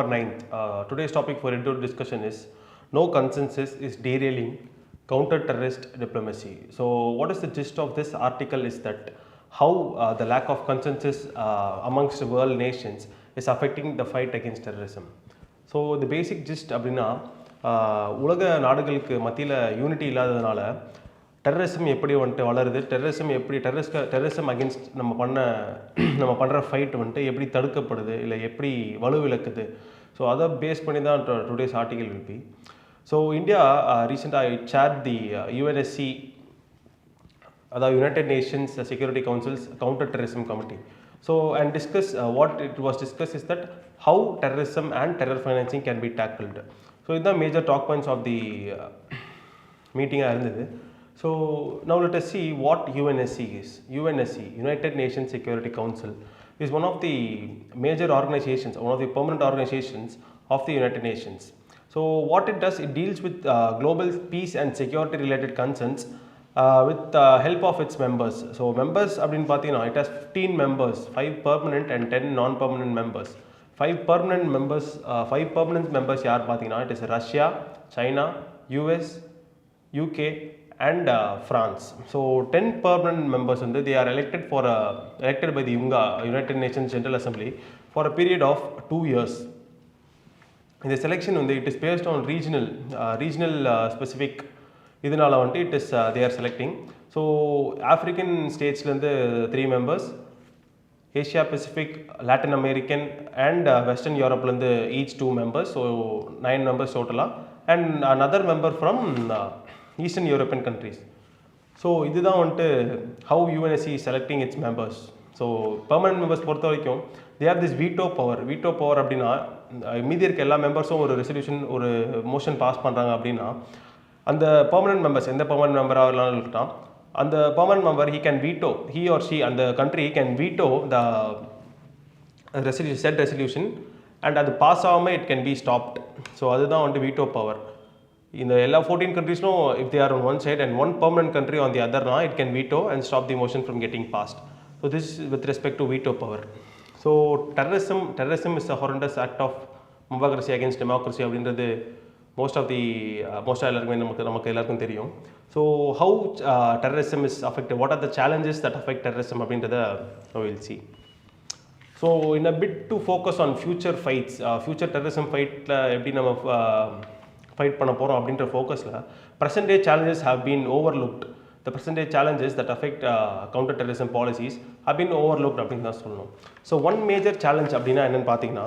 October 9th. Today's topic for editorial discussion is No Consensus is Derailing Counter-Terrorist Diplomacy. So what is the gist of this article is that how the lack of consensus amongst the world nations is affecting the fight against terrorism. So the basic gist அப்படின்னா உலக நாடுகளுக்கு மத்தியில் unity இல்லாததுனால terrorism எப்படி வந்துட்டு வளருது, terrorism against நம்ம பண்ணுற ஃபைட் வந்துட்டு எப்படி தடுக்கப்படுது, இல்லை எப்படி வலுவிழக்குது. ஸோ அதை பேஸ் பண்ணி தான் today's article will be. So India ரீசெண்டாக சேர் தி யுஎன்எஸ்சி, அதாவது United Nations Security councils counter terrorism committee. So and discuss what it was discussed is that how terrorism and terror financing can be tackled. So these are major talk points of the meeting. So now let us see what UNSC is. UNSC, United Nations Security Council, is one of the major organizations, one of the permanent organizations of the United Nations. So what it does, it deals with global peace and security related concerns with help of its members. So members அப்படினு பார்த்தீங்கன்னா it has 15 members, 5 permanent and 10 non-permanent members. 5 permanent members யார் பார்த்தீங்கன்னா it is Russia, China, US, UK and France. So 10 permanent members வந்து they are elected by the United Nations General Assembly for a period of 2 years. இந்த selection வந்து it is based on regional specific. இதனால வந்துட்டு it is they are selecting. So African ஸ்டேட்ஸ்லேருந்து 3 members, Asia Pacific, Latin American and Western Europeலேருந்து each 2 members, so 9 members டோட்டலாக, and another member from Eastern European countries. So இதுதான் வந்துட்டு how UNSC is selecting its members. So permanent members பொறுத்த வரைக்கும் they have this veto power அப்படின்னா மீதி இருக்க எல்லா மெம்பர்ஸும் ஒரு ரெசல்யூஷன், ஒரு மோஷன் பாஸ் பண்ணுறாங்க அப்படின்னா அந்த பெர்மனன்ட் மெம்பர்ஸ், எந்த பெர்மனன்ட் மெம்பராக இருக்கட்டும், அந்த permanent member he or she அந்த country can veto the resolution and அது பாஸ் ஆகாமல் it can be stopped. So அதுதான் வந்துட்டு வீட்டோ பவர். இந்த எல்லா 14 countries-ம் if they are on one side and one permanent country on the other, it can veto and stop the motion from getting passed. So this is with respect to veto power. So terrorism is a horrendous act of democracy against democracy அப்படின்றது மோஸ்ட்டாக எல்லாருக்குமே நமக்கு எல்லாருக்கும் தெரியும். So how terrorism is affected, what are the challenges that affect terrorism அப்படின்றத will see. So in a bit to focus on future fights, future terrorism ஃபைட்டில் எப்படி நம்ம ஃபைட் பண்ண போகிறோம் அப்படின்ற ஃபோக்கஸில் present day challenges have been overlooked. The present day challenges that affect counter terrorism policies have been overlooked அப்படின்னு தான் சொல்லணும். ஸோ ஒன் மேஜர் சேலஞ்ச் அப்படின்னா என்னென்னு பார்த்தீங்கன்னா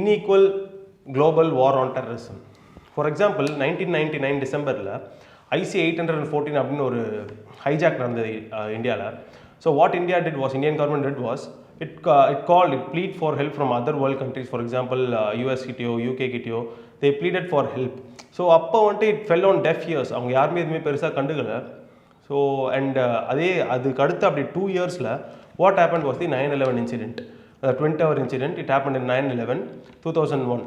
unequal global war on terrorism. For example 1999 டிசம்பரில் IC 814 அப்படின்னு ஒரு ஹைஜாக் நடந்தது இந்தியாவில். So what Indian government did was it plead for help from other world countries. For example US கிட்டயோ UK கிட்டயோ they pleaded for help. So அப்போ வந்துட்டு it fell on deaf ears. அவங்க யாருமே எதுவுமே பெருசாக கண்டுக்கல. ஸோ அண்ட் அதுக்கு அடுத்து அப்படி 2 yearsல what happened was the 9/11 incident, the Twin Tower incident. It happened in 9/11/2001.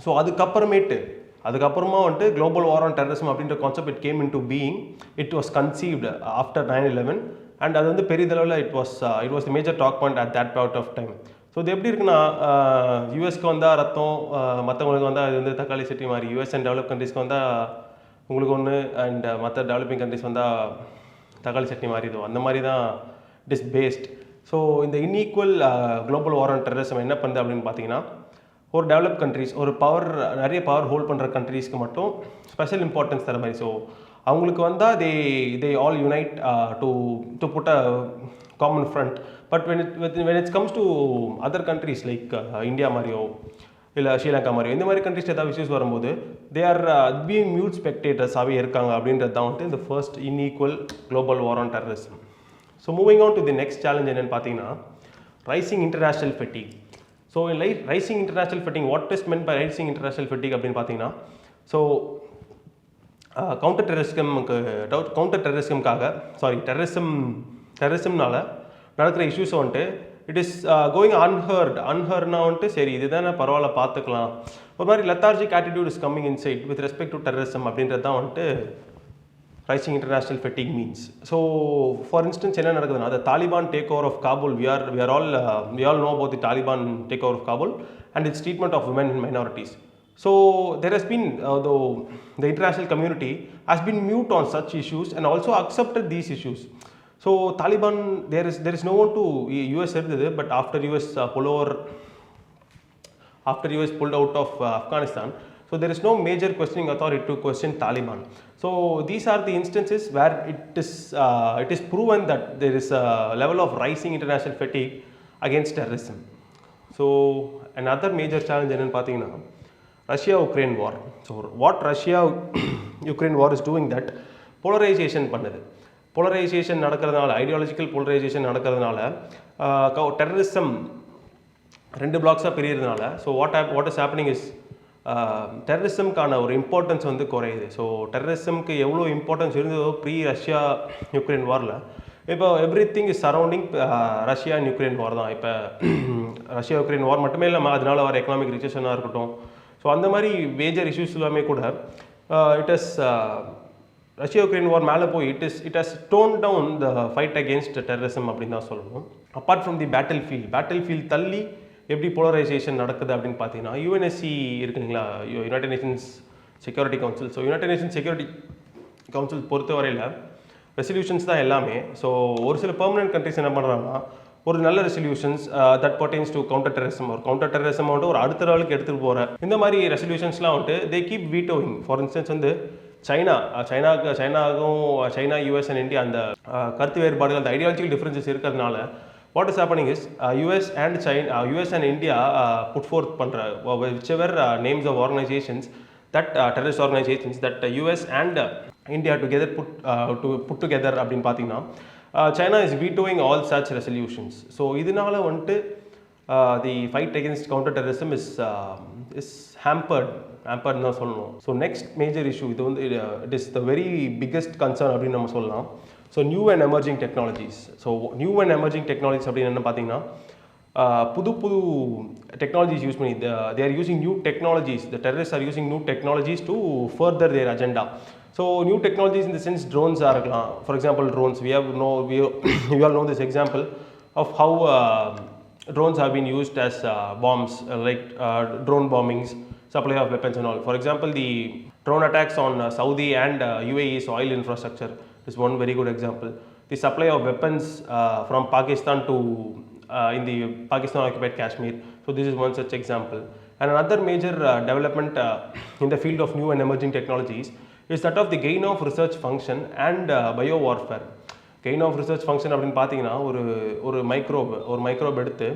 So அதுக்கப்புறமா வந்துட்டு குளோபல் வார் ஆன் டெரரிசம் அப்படின்ற concept it came in to being. It was conceived after 9/11 and அது வந்து பெரிதளவில் it was the major talk point at that point of time. So இது எப்படி இருக்குன்னா யூஎஸ்க்கு வந்தால் ரத்தம், மற்றவங்களுக்கு வந்தால் அது வந்து தக்காளி சட்டி மாதிரி. யூஎஸ் அண்ட் டெவலப் கண்ட்ரீஸ்க்கு வந்தால் உங்களுக்கு ஒன்று, அண்ட் மற்ற டெவலப்பிங் கண்ட்ரிஸ் வந்தால் தக்காளி சட்னி மாதிரி இதுவும் அந்த மாதிரி தான் இட் இஸ் பேஸ்ட். ஸோ இந்த unequal global war on terrorism என்ன பண்ணுது அப்படின்னு பார்த்தீங்கன்னா ஒரு டெவலப் கண்ட்ரிஸ், ஒரு நிறைய பவர் ஹோல்ட் பண்ணுற கண்ட்ரீஸ்க்கு மட்டும் ஸ்பெஷல் இம்பார்ட்டன்ஸ் தர மாதிரி. ஸோ அவங்களுக்கு வந்தால் they all unite to put a common front. But when it comes to other countries like India மாதிரியோ இல்லை ஸ்ரீலங்கா மாதிரியோ இந்த மாதிரி கண்ட்ரிஸ் ஏதாவது இஷ்யூஸ் வரும்போது they are being mute spectators-ஆகவே இருக்காங்க அப்படின்றது தான் வந்துட்டு இந்த first inequal global war on terrorism. So moving on to the next challenge என்னென்னு பார்த்தீங்கன்னா rising international fatigue. So rising international fatigue, what is meant by rising international fatigue அப்படின்னு பார்த்தீங்கன்னா, so டெரரிசம்னால நடக்கிற இஷ்யூஸை வந்துட்டு இட் இஸ் கோயிங் அன்ஹர்ட்னா வந்துட்டு சரி இதுதானே பரவாயில்ல பார்த்துக்கலாம், ஒரு மாதிரி lethargic attitude is coming inside with respect to terrorism அப்படின்றது தான் வந்துட்டு rising international fatigue means. So for instance என்ன நடக்குதுன்னா the Taliban takeover of Kabul, we all know about the Taliban takeover of Kabul and its treatment of women and minorities. So there has been though the international community has been mute on such issues and also accepted these issues. So Taliban, there is no one to US இருந்தது, but after US pulled out of Afghanistan, so there is no major questioning authority to question Taliban. So these are the instances where it is proven that there is a level of rising international fatigue against terrorism. So another major challenge என்னன்னு பார்த்தீங்கன்னா Russia-Ukraine war. So what Russia-Ukraine war is doing, that polarization பண்ணுது. Polarization நடக்கிறதுனால, ideological polarization நடக்கிறதுனால terrorism ரெண்டு பிளாக்ஸாக பிரியறதுனால, so what is happening is டெரரிசம்க்கான ஒரு இம்பார்ட்டன்ஸ் வந்து குறையுது. ஸோ டெரரிசம்க்கு எவ்வளோ இம்பார்ட்டன்ஸ் இருந்ததோ ரஷ்யா யுக்ரைன் வாரில், இப்போ every thing is surrounding Russia and Ukraine வார் தான். இப்போ ரஷ்யா யுக்ரைன் வார் மட்டுமே இல்லாமல் அதனால வர எக்கனாமிக் ரிசெஷனாக இருக்கட்டும், ஸோ அந்த மாதிரி மேஜர் இஷ்யூஸ் எல்லாமே கூட ரஷ்யா யுக்ரைன் வார் மேலே போய் it has toned down the fight against terrorism அப்படின்னு தான் சொல்லணும். Apart from the battlefield தள்ளி எப்படி போலரைசேஷன் நடக்குது அப்படின்னு பார்த்தீங்கன்னா, யூஎன்எஸ்சி இருக்குங்களா, United Nations Security Council. So United Nations Security Council பொறுத்தவரையில் ரெசல்யூஷன்ஸ் தான் எல்லாமே. ஸோ ஒரு சில பெர்மனன்ட் கண்ட்ரிஸ் என்ன பண்ணுறாங்கன்னா, ஒரு நல்ல resolutions that pertains to counter terrorism, ஒரு கவுண்டர் டெரரிசம் வந்துட்டு ஒரு அடுத்த லெவலுக்கு எடுத்துகிட்டு போகிற இந்த மாதிரி ரெசல்யூஷன்ஸ்லாம் வந்துட்டு தே கீப் வீட்டோவிங். ஃபார் இன்ஸ்டன்ஸ் வந்து சைனா யூஎஸ் அண்ட் இந்தியா அந்த கருத்து வேறுபாடுகள், அந்த ஐடியாலஜிக்கல் டிஃப்ரென்சஸ் இருக்கிறதுனால what is happening is US and India put forth whichever names of organizations, that terrorist organizations that US and India together put together அப்படினு பார்த்தீங்கன்னா, China is vetoing all such resolutions. So இதனால வந்துட்டு the fight against counter terrorism is hampered தான் சொல்லணும். So next major issue இது வந்து it is the very biggest concern அப்படின்னு நம்ம சொல்லலாம். So new and emerging technologies. So new and emerging technologies அப்படின்னு என்ன பார்த்தீங்கன்னா, புது டெக்னாலஜிஸ் யூஸ் பண்ணி they are using new technologies. The terrorists are using new technologies to further their agenda. So new technologies in the sense drones are இருக்கலாம். For example, drones. We all know this example of how drones have been used as bombs, like drone bombings, supply of weapons and all. For example, the drone attacks on Saudi and UAE's oil infrastructure is one very good example. The supply of weapons from Pakistan to in the Pakistan occupied Kashmir. So this is one such example. And another major development in the field of new and emerging technologies is that of the gain of research function and biowarfare. Gain of research function அப்படின்னு பார்த்தீங்கன்னா, ஒரு microbe எடுத்து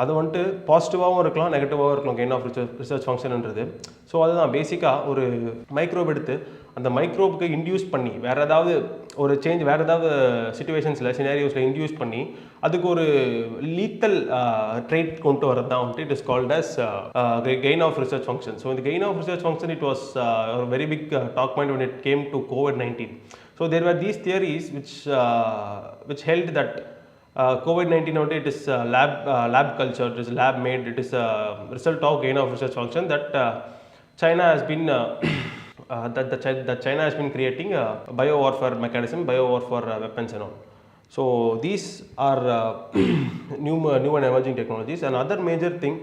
அது வந்துட்டு பாசிட்டிவாகவும் இருக்கலாம், நெகட்டிவாகவும் இருக்கலாம். Gain of research ஃபங்க்ஷன்ன்றது. ஸோ அதுதான் பேசிக்காக ஒரு மைக்ரோப் எடுத்து அந்த மைக்ரோபுக்கு இன்டியூஸ் பண்ணி வேறு ஏதாவது ஒரு சேஞ்ச், வேறு ஏதாவது சிச்சுவேஷன்ஸில் சினாரியோஸில் இன்டியூஸ் பண்ணி அதுக்கு ஒரு லீத்தல் ட்ரேட் கொண்டு வரது தான் வந்துட்டு it is called as gain of research function. So இந்த gain of research function it was very big talk point when it came to COVID-19. So there were these theories which held that COVID-19 it is lab culture, it is lab made, it is a result of gain of research function that China has been that China has been creating a biowarfare mechanism, biowarfare weapons and all. So these are new and emerging technologies. Another major thing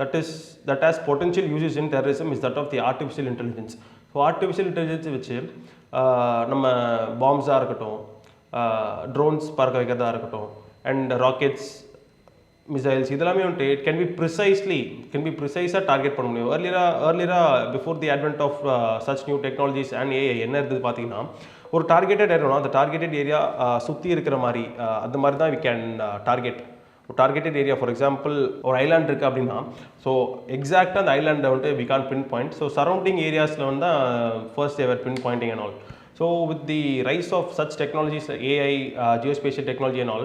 that has potential uses in terrorism is that of the artificial intelligence. So artificial intelligence வச்சு நம்ம பாம்ஸாக இருக்கட்டும், drones பறக்க வைக்கிறதா இருக்கட்டும், and rockets, missiles, இதெல்லாமே வந்துட்டு it can be ப்ரிசைஸாக target பண்ண முடியும். earlier before the advent of such new technologies and AI என்ன இருந்தது பார்த்தீங்கன்னா, ஒரு டார்கெட்டட் ஏரியா, அந்த டார்கெட்டட் ஏரியா சுற்றி இருக்கிற மாதிரி அந்த மாதிரி தான் we can target. ஒரு டார்கெட்டட் ஏரியா, ஃபார் எக்ஸாம்பிள் ஒரு ஐலாண்ட் இருக்குது அப்படின்னா, ஸோ எக்ஸாக்டாக அந்த ஐலாண்டை வந்துட்டு we can't pinpoint. So surrounding ஏரியாஸில் வந்து first they were pinpointing and all. So with the rise of such technologies, AI, geospatial technology and all,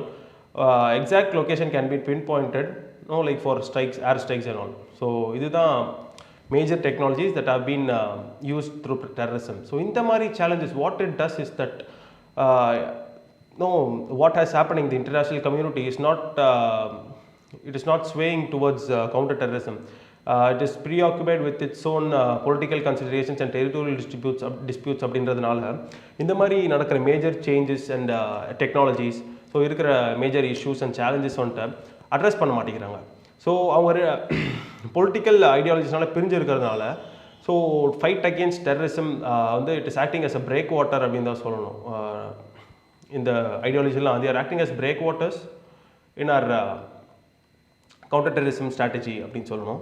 exact location can be pinpointed, like for strikes, air strikes and all. So இதுதான் major technologies that have been used through terrorism. So இந்த மாதிரி challenges, what it does is that what has happening, the international community is not it is not swaying towards counter terrorism. It is preoccupied with its own political considerations and territorial disputes அப்படின்றதுனால இந்த மாதிரி நடக்கிற major changes and technologies, so இருக்கிற major issues and challenges வந்துட்டு address பண்ண மாட்டேங்கிறாங்க. So அவங்க political ஐடியாலஜிஸ்னால பிரிஞ்சு இருக்கிறதுனால ஸோ ஃபைட் அகேன்ஸ்ட் டெரரிசம் வந்து it is acting as a breakwater அப்படின்னு தான் சொல்லணும். இந்த ஐடியாலஜிலாம் they are acting as breakwaters in our counter terrorism strategy அப்படின்னு சொல்லணும்.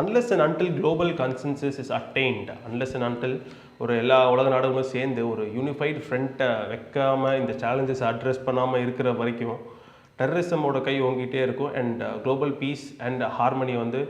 Unless and until global consensus is attained, unless and until ஒரு எல்லா உலக நாடுகளும் சேர்ந்து ஒரு யூனிஃபைடு ஃப்ரண்ட்டை வைக்காமல் இந்த சேலஞ்சஸ் அட்ரஸ் பண்ணாமல் இருக்கிற வரைக்கும் டெரரிசமோட கை ஓங்கிட்டே இருக்கும். And global peace and harmony வந்து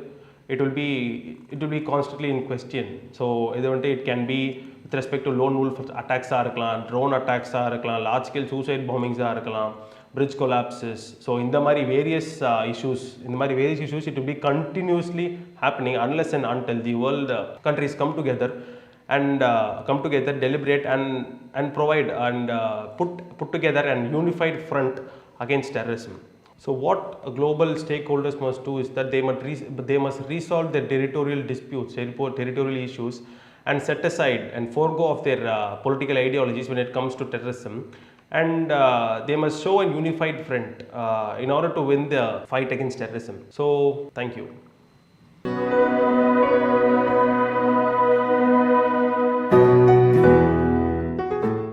it will be constantly in question. So இது வந்துட்டு it can be with respect to lone wolf attacks-ஆக இருக்கலாம், ட்ரோன் அட்டாக்ஸாக இருக்கலாம், லார்ஜ் ஸ்கேல் சூசைட் பாம்பிங்ஸாக இருக்கலாம், bridge collapses. So இந்த மாதிரி various issues it will be continuously happening unless and until the world countries come together and deliberate and provide and put together an unified front against terrorism. So what global stakeholders must do is that they must resolve their territorial disputes, territorial issues, and set aside and forego of their political ideologies when it comes to terrorism. And they must show a unified front in order to win the fight against terrorism. So thank you.